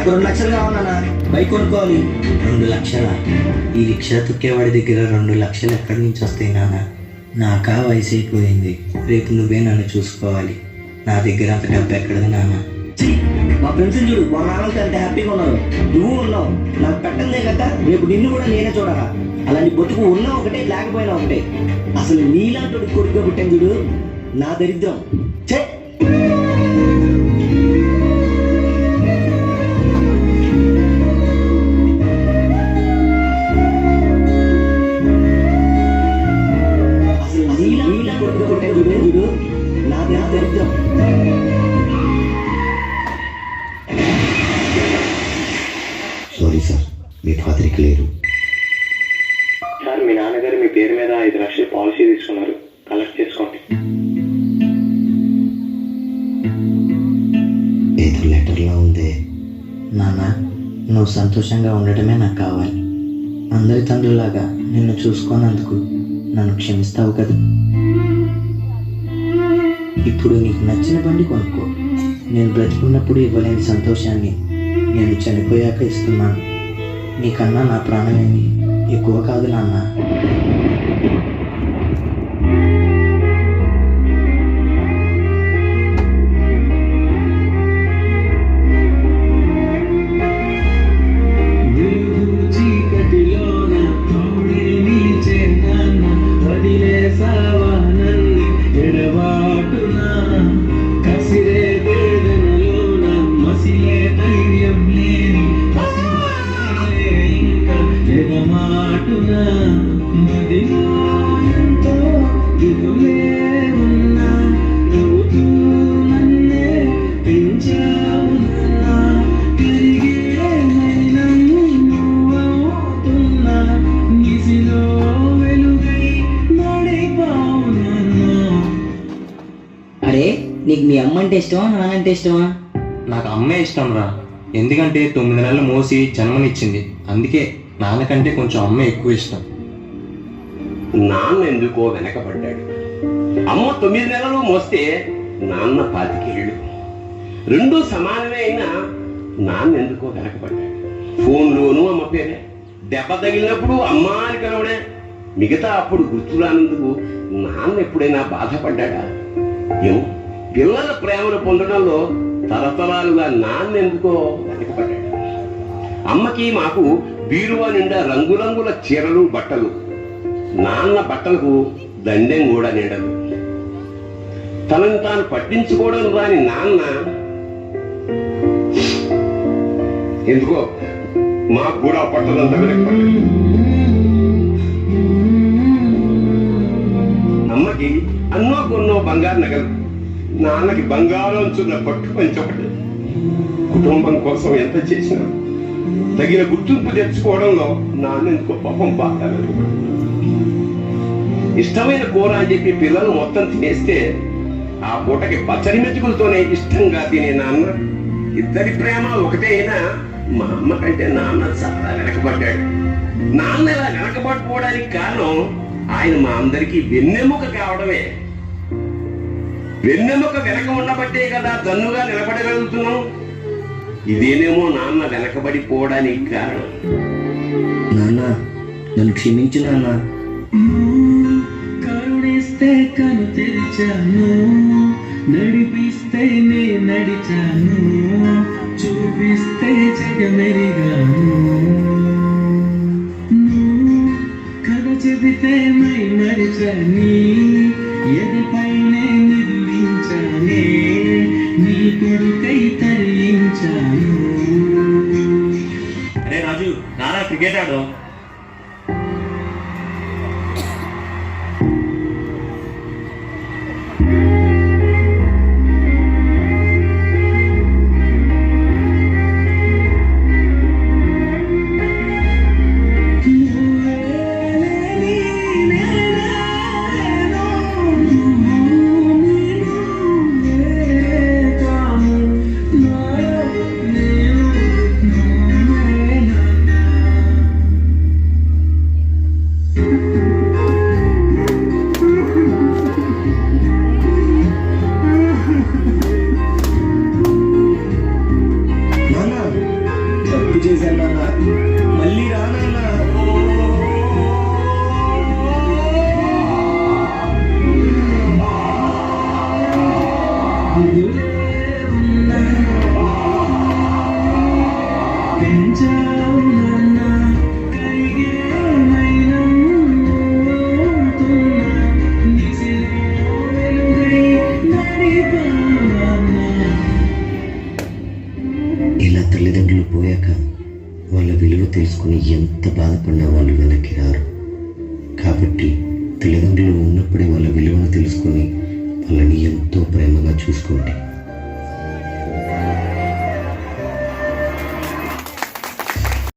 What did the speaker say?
నాకు 2 లక్షలు కావాలన్నా, బైక్ కొనుక్కోవాలి. 2 లక్షల? ఈ రిక్షా తొక్కేవాడి దగ్గర 2 లక్షలు ఎక్కడి నుంచి వస్తాయి నాన్న? నాకా వయసు అయిపోయింది, రేపు నువ్వే నన్ను చూసుకోవాలి. నా దగ్గర అంత డబ్బు ఎక్కడది నాన్న? మా ఫ్రెండ్స్ చూడు, వాళ్ళ నాన్నలతో ఎంత హ్యాపీగా ఉన్నారు, నువ్వు ఉన్నావు. నాకు పెట్టందే కదా, రేపు నిన్ను కూడా నేనే చూడరా. అలాంటి బతుకు ఉన్నా ఒకటే, లేకపోయినా ఒకటే. అసలు నీలాంటి కొడుకు పుట్టాను చూడు, నా దరిద్రం. ఛే! అసలు నీలాంటి కొడుకు పుట్టాను చూడు, నా దరిద్రం. సారీ సార్, మీ ఫాదర్కి లేరు. సార్, మీ నాన్నగారు మీ పేరు మీద 5 లక్షల పాలసీ తీసుకున్నారు, కలెక్ట్ చేసుకోండి. ఏదో లెటర్లో ఉంది. నాన్న, నువ్వు సంతోషంగా ఉండటమే నాకు కావాలి. అందరి తండ్రులాగా నిన్ను చూసుకోనందుకు నన్ను క్షమిస్తావు కదా. ఇప్పుడు నీకు నచ్చిన బండి కొనుక్కో. నేను బ్రతికున్నప్పుడు ఇవ్వలేని సంతోషాన్ని నేను చనిపోయాక ఇస్తున్నాను. నీకన్నా నా ప్రాణమేమి ఎక్కువ కాదు నాన్న. అరే, నీకు మీ అమ్మ అంటే ఇష్టమా, నాన్నంటే ఇష్టమా? నాకు అమ్మే ఇష్టం రా. ఎందుకంటే 9 నెలలు మోసి జన్మనిచ్చింది. అందుకే నాన్నకంటే కొంచెం అమ్మే ఎక్కువ ఇష్టం. నాన్న ఎందుకో వెనకబడ్డాడు. అమ్మ 9 నెలలు మోస్తే నాన్న 25 ఏళ్ళు. రెండూ సమానమే అయినా నాన్న ఎందుకో వెనకబడ్డాడు. ఫోన్లోనూ అమ్మ పేరే, దెబ్బ తగిలినప్పుడు అమ్మ అని కలవడే. మిగతా అప్పుడు గుర్తురానందుకు నాన్న ఎప్పుడైనా బాధపడ్డాడా? ఏమో, పిల్లల ప్రేమను పొందడంలో తరతరాలుగా నాన్న ఎందుకో వెనకబడ్డాడు. అమ్మకి మాకు బీరువా నిండా రంగురంగుల చీరలు, బట్టలు. నాన్న బట్టలకు దండెం కూడా నిండదు. తనని తాను పట్టించుకోవడం రాని నాన్న ఎందుకో మాకు కూడా పట్టదంతా వెనకబడ్డాడు. అమ్మకి అన్నో కొన్నో బంగారు నగలు, నాన్నకి బంగారం చున్న పట్టు పంచొకటి. కుటుంబం కోసం ఎంత చేసినా తగిన గుర్తింపు తెచ్చుకోవడంలో నాన్న ఎందుకో పాపం బాగా. ఇష్టమైన కూర అని చెప్పి పిల్లలు మొత్తం తినేస్తే ఆ పూటకి పచ్చడి మెతుకులతోనే ఇష్టంగా తినే నాన్న. ఇద్దరి ప్రేమ ఒకటే అయినా మా అమ్మ కంటే నాన్న చాలా వెనకబడ్డాడు. నాన్న ఇలా వెనకబడిపోవడానికి కారణం ఆయన మా అందరికీ వెన్నెముక కావడమే. వెన్నెముక వెనక ఉండబట్టే కదా దన్నుగా నిలబడగలుగుతున్నాం. ఇదేనేమో నాన్న వెనకబడిపోవడానికి కారణం. నాన్న, నన్ను క్షమించు నాన్న. కరుణిస్తే కను తెరిచాను, నడిపిస్తే నే నడిచాను, చూపిస్తే జగమెరిగాను. కథ చెబితే మై మరిచని, ఎదపైనే నిర్మించానే, నీ కొడుకై తరించాను. అరే రాజు, నాన్న క్రికెట్ ఆడు. అందులో ఉన్నా పెంచావు నాన్న కరిగే మైనం అవుతున్నా నిసిలో వెలుగై నడిపావన్నా. ఇలా తల్లిదండ్రులు పోయాక వాళ్ళ విలువ తెలుసుకుని ఎంత బాధపడినా వాళ్ళు వెనక్కి రారు. కాబట్టి తల్లిదండ్రులు ఉన్నప్పుడే వాళ్ళ విలువను తెలుసుకొని వాళ్ళని ఎంతో ప్రేమగా చూసుకోండి.